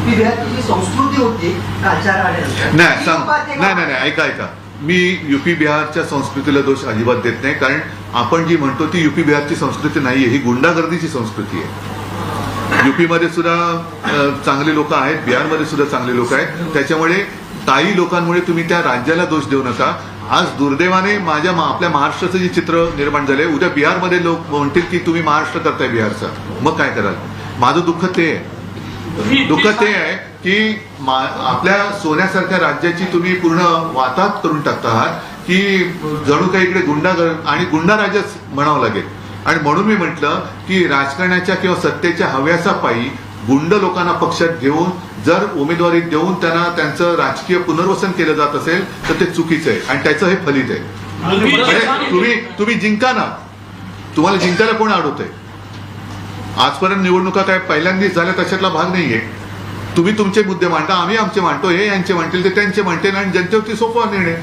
UP बिहारची जी संस्कृती होती कालच्या नाही ऐका मी युपी बिहारच्या संस्कृतीला दोष अजिबात देत नाही, कारण आपण जी म्हणतो ती युपी बिहारची संस्कृती नाहीये, ही गुंडागर्दीची संस्कृती आहे. युपीमध्ये सुद्धा चांगले लोक आहेत, बिहारमध्ये सुद्धा चांगले लोक आहेत. त्याच्यामुळे काही लोकांमुळे तुम्ही त्या राज्याला दोष देऊ नका. आज दुर्दैवाने आपल्या महाराष्ट्राचं जे चित्र निर्माण झालंय, उद्या बिहारमध्ये लोक म्हणतील की तुम्ही महाराष्ट्र करताय बिहारचा, मग काय कराल? माझं दुःख ते आहे की आपल्या सोन्यासारख्या राज्याची तुम्ही पूर्ण वाताहत करून टाकता आहात, की जणू काही इकडे गुंडा राज्यच म्हणावं लागेल. आणि म्हणून मी म्हटलं की राजकारणाच्या किंवा सत्तेच्या हव्यासापायी गुंड लोकांना पक्षात घेऊन जर उमेदवारी देऊन त्यांना त्यांचं राजकीय पुनर्वसन केलं जात असेल तर ते चुकीचं आहे आणि त्याचं हे फलित आहे. तुम्ही जिंका ना, तुम्हाला जिंकायला कोण अडवतंय? आजपर्यंत निवडणुका काय पहिल्यांदाच झाल्या तशातला भाग नाहीये. तुम्ही तुमचे मुद्दे मांडा, आम्ही आमचे मांडतो, हे यांचे मांडतील ते त्यांचे मांडतील आणि जनतेवरती सोपवा निर्णय.